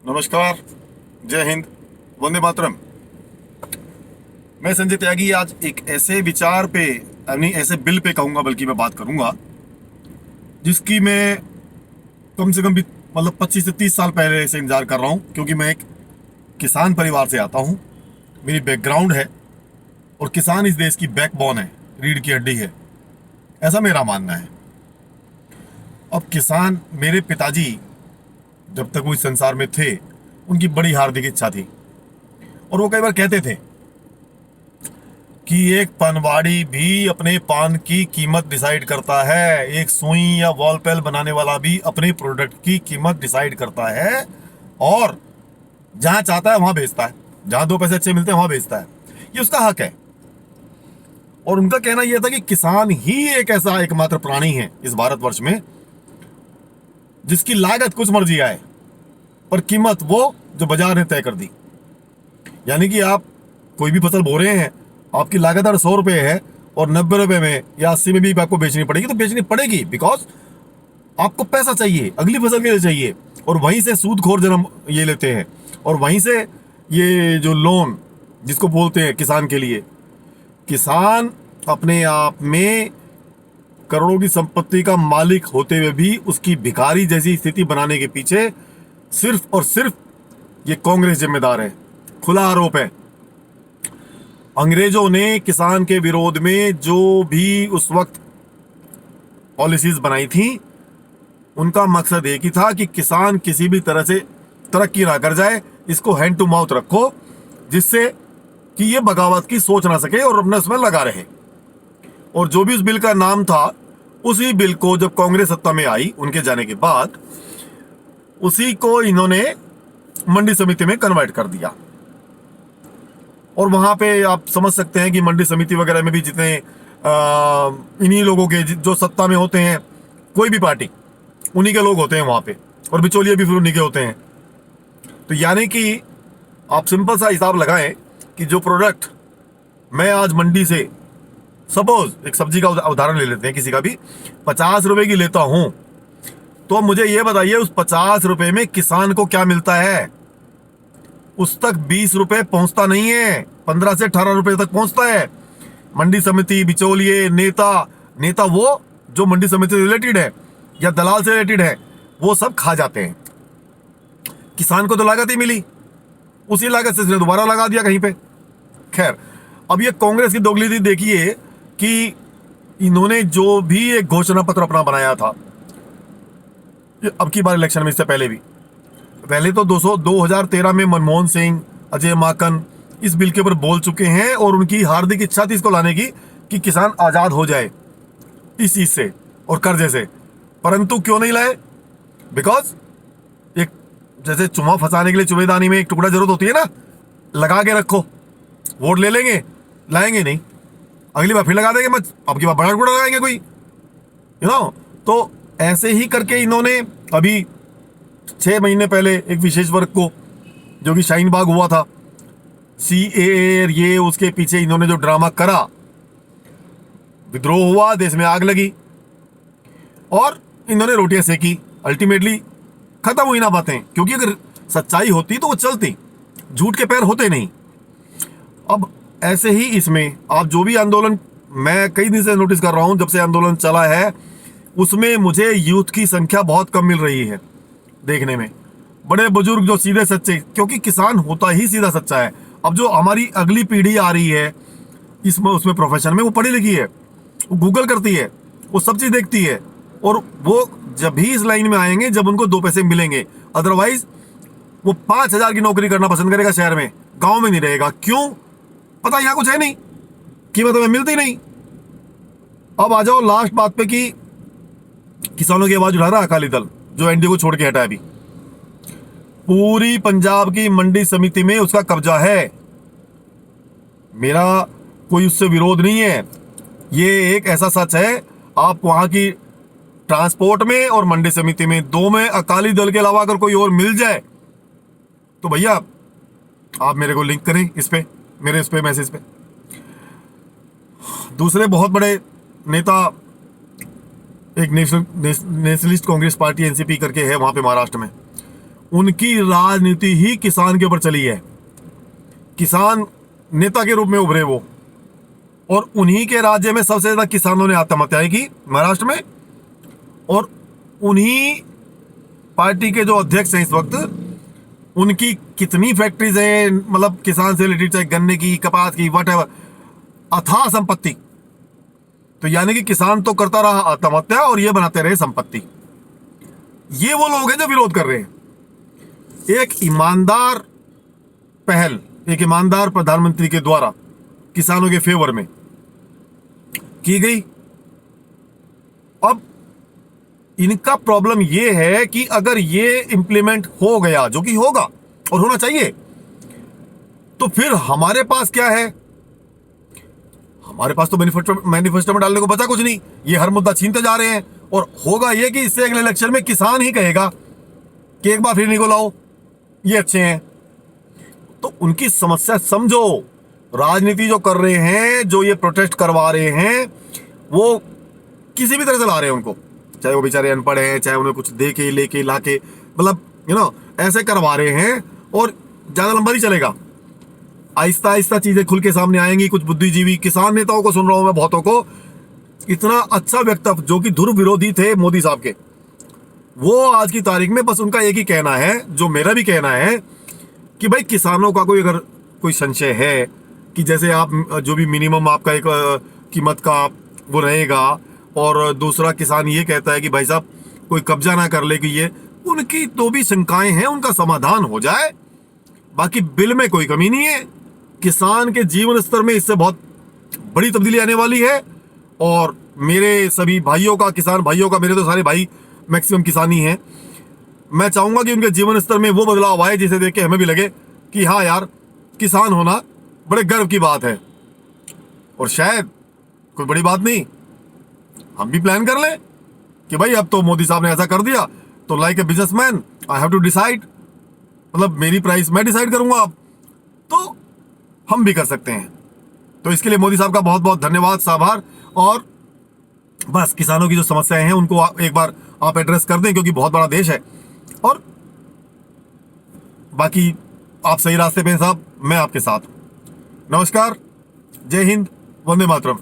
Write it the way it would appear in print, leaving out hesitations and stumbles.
नमस्कार, जय हिंद, वंदे मातरम। मैं संजय त्यागी आज एक ऐसे विचार पे यानी ऐसे बिल पे कहूँगा, बल्कि मैं बात करूँगा जिसकी मैं कम से कम भी मतलब 25 से 30 साल पहले से इंतजार कर रहा हूँ, क्योंकि मैं एक किसान परिवार से आता हूँ। मेरी बैकग्राउंड है और किसान इस देश की बैकबोन है, रीढ़ की हड्डी है, ऐसा मेरा मानना है। अब किसान, मेरे पिताजी जब तक वो इस संसार में थे, उनकी बड़ी हार्दिक इच्छा थी और वो कई बार कहते थे कि एक पनवाड़ी भी अपने पान की कीमत डिसाइड करता है, एक सुई या वॉल पेल बनाने वाला भी अपने प्रोडक्ट की कीमत डिसाइड करता है और जहां चाहता है वहां बेचता है, जहां दो पैसे अच्छे मिलते हैं वहां बेचता है। ये उसका हक है। और उनका कहना यह था कि किसान ही एक ऐसा एकमात्र प्राणी है इस भारतवर्ष में जिसकी लागत कुछ मर्जी आए पर कीमत वो जो बाजार ने तय कर दी। यानी कि आप कोई भी फसल बो रहे हैं, आपकी लागत अगर 100 रुपये है और 90 रुपये में या 80 में भी आपको बेचनी पड़ेगी, तो बेचनी पड़ेगी, बिकॉज आपको पैसा चाहिए, अगली फसल के लिए चाहिए। और वहीं से सूदखोर जन्म ये लेते हैं और वहीं से ये जो लोन जिसको बोलते हैं किसान के लिए, किसान अपने आप में करोड़ों की संपत्ति का मालिक होते हुए भी उसकी भिखारी जैसी स्थिति बनाने के पीछे सिर्फ और सिर्फ ये कांग्रेस जिम्मेदार है। खुला आरोप है। अंग्रेजों ने किसान के विरोध में जो भी उस वक्त पॉलिसीज बनाई थी, उनका मकसद एक ही था कि किसान किसी भी तरह से तरक्की ना कर जाए, इसको हैंड टू माउथ रखो, जिससे कि ये बगावत की सोच ना सके और अपने उसमें लगा रहे। और जो भी उस बिल का नाम था, उसी बिल को जब कांग्रेस सत्ता में आई उनके जाने के बाद, उसी को इन्होंने मंडी समिति में कन्वर्ट कर दिया। और वहां पे आप समझ सकते हैं कि मंडी समिति वगैरह में भी जितने इन्हीं लोगों के जो सत्ता में होते हैं, कोई भी पार्टी, उन्हीं के लोग होते हैं वहां पे, और बिचौलिए भी फिर उन्हीं के होते हैं। तो यानी कि आप सिंपल सा हिसाब लगाएं कि जो प्रोडक्ट मैं आज मंडी से, सपोज एक सब्जी का उदाहरण ले लेते हैं, किसी का भी 50 रुपए की लेता हूं, तो मुझे यह बताइए उस 50 रुपए में किसान को क्या मिलता है? उस तक 20 रुपए पहुंचता नहीं है, 15 से 18 रुपए तक पहुंचता है। मंडी समिति, बिचौलिए, नेता वो जो मंडी समिति से रिलेटेड है या दलाल से रिलेटेड है, वो सब खा जाते हैं। किसान को तो लागत ही मिली, उसी लागत से इसने दोबारा लगा दिया कहीं पे। खैर, अब ये कांग्रेस की दोगलीदी देखिए कि इन्होंने जो भी एक घोषणा पत्र अपना बनाया था अब की बार इलेक्शन में, इससे पहले तो 2013 में मनमोहन सिंह, अजय माकन इस बिल के ऊपर बोल चुके हैं और उनकी हार्दिक इच्छा थी इसको लाने की कि किसान आजाद हो जाए इस चीज से और कर्जे से। परंतु क्यों नहीं लाए? बिकॉज एक जैसे चुमा फंसाने के लिए चुवेदानी में एक टुकड़ा जरूरत होती है ना, लगा के रखो, वोट ले लेंगे, लाएंगे नहीं, अगली बार फिर लगा देंगे, मत अब की बार बड़ा टुकड़ा लगाएंगे कोई, तो ऐसे ही करके इन्होंने अभी 6 महीने पहले एक विशेष वर्ग को, जो कि शाहीन बाग हुआ था, CAA, ये उसके पीछे इन्होंने जो ड्रामा करा, विद्रोह हुआ, देश में आग लगी और इन्होंने रोटियां सेकी। अल्टीमेटली खत्म हुई ना बातें, क्योंकि अगर सच्चाई होती तो वो चलती, झूठ के पैर होते नहीं। अब ऐसे ही इसमें आप जो भी आंदोलन, मैं कई दिन से नोटिस कर रहा हूं, जब से आंदोलन चला है, उसमें मुझे यूथ की संख्या बहुत कम मिल रही है देखने में। बड़े बुजुर्ग जो सीधे सच्चे, क्योंकि किसान होता ही सीधा सच्चा है। अब जो हमारी अगली पीढ़ी आ रही है इसमें, उसमें प्रोफेशन में, वो पढ़ी लिखी है, वो गूगल करती है, वो सब चीज देखती है, और वो जब भी इस लाइन में आएंगे जब उनको 2 पैसे मिलेंगे। अदरवाइज वो 5,000 की नौकरी करना पसंद करेगा शहर में, गाँव में नहीं रहेगा। क्यों? पता यहाँ कुछ है नहीं, कीमत हमें मिलती नहीं। अब आ जाओ लास्ट बात पे कि किसानों की आवाज उठा रहा अकाली दल, जो एनडीए को छोड़ के हटा। अभी पूरी पंजाब की मंडी समिति में उसका कब्जा है। मेरा कोई उससे विरोध नहीं है, ये एक ऐसा सच है। आप वहां की ट्रांसपोर्ट में और मंडी समिति में, दो में अकाली दल के अलावा अगर कोई और मिल जाए तो भैया आप मेरे को लिंक करें इस पे, मेरे इस पे मैसेज पे। दूसरे बहुत बड़े नेता, एक नेशनलिस्ट कांग्रेस पार्टी NCP करके है वहां पे महाराष्ट्र में, उनकी राजनीति ही किसान के ऊपर चली है। किसान नेता के रूप में उभरे वो, और उन्हीं के राज्य में सबसे ज्यादा किसानों ने आत्महत्याएं की, महाराष्ट्र में। और उन्हीं पार्टी के जो अध्यक्ष हैं इस वक्त, उनकी कितनी फैक्ट्रीज हैं, मतलब किसान से रिलेटेड, चाहे गन्ने की, कपास की, वट अथाह संपत्ति। तो यानी कि किसान तो करता रहा आत्महत्या और ये बनाते रहे संपत्ति। ये वो लोग हैं जो विरोध कर रहे हैं। एक ईमानदार पहल, एक ईमानदार प्रधानमंत्री के द्वारा किसानों के फेवर में की गई। अब इनका प्रॉब्लम ये है कि अगर ये इंप्लीमेंट हो गया, जो कि होगा और होना चाहिए, तो फिर हमारे पास क्या है? हमारे पास तो मैनिफेस्टो में डालने को बचा कुछ नहीं। ये हर मुद्दा छीनते जा रहे हैं, और होगा ये कि इससे अगले इलेक्शन में किसान ही कहेगा कि एक बार फिर इनको लाओ, ये अच्छे हैं। तो उनकी समस्या समझो। राजनीति जो कर रहे हैं, जो ये प्रोटेस्ट करवा रहे हैं, वो किसी भी तरह से ला रहे हैं उनको, चाहे वो बेचारे अनपढ़ हैं, चाहे उन्हें कुछ दे के लेके लाके, मतलब ऐसे करवा रहे हैं। और ज्यादा लंबा नहीं चलेगा, आहिस्ता आहिस्ता चीजें खुल के सामने आएंगी। कुछ बुद्धिजीवी किसान नेताओं को सुन रहा हूं मैं, बहुतों को। इतना अच्छा व्यक्तित्व जो कि ध्रुव विरोधी थे मोदी साहब के, वो आज की तारीख में बस उनका एक ही कहना है, जो मेरा भी कहना है, कि भाई किसानों का अगर कोई संशय है कि जैसे आप जो भी मिनिमम आपका एक कीमत का वो रहेगा, और दूसरा किसान ये कहता है कि भाई साहब कोई कब्जा ना कर ले, कि ये उनकी तो भी शंकाएं हैं, उनका समाधान हो जाए। बाकी बिल में कोई कमी नहीं है। किसान के जीवन स्तर में इससे बहुत बड़ी तब्दीली आने वाली है। और मेरे सभी भाइयों का, किसान भाइयों का, मेरे तो सारे भाई मैक्सिमम किसान ही हैं, मैं चाहूंगा कि उनके जीवन स्तर में वो बदलाव आए जिसे देख के हमें भी लगे कि हाँ यार, किसान होना बड़े गर्व की बात है। और शायद कोई बड़ी बात नहीं, हम भी प्लान कर लें कि भाई अब तो मोदी साहब ने ऐसा कर दिया, तो like a businessman I have to decide, मतलब मेरी प्राइस मैं डिसाइड करूंगा अब, तो हम भी कर सकते हैं। तो इसके लिए मोदी साहब का बहुत बहुत धन्यवाद, आभार। और बस किसानों की जो समस्याएं हैं उनको एक बार आप एड्रेस कर दें, क्योंकि बहुत बड़ा देश है। और बाकी आप सही रास्ते पे हैं साहब, मैं आपके साथ हूं। नमस्कार, जय हिंद, वंदे मातरम।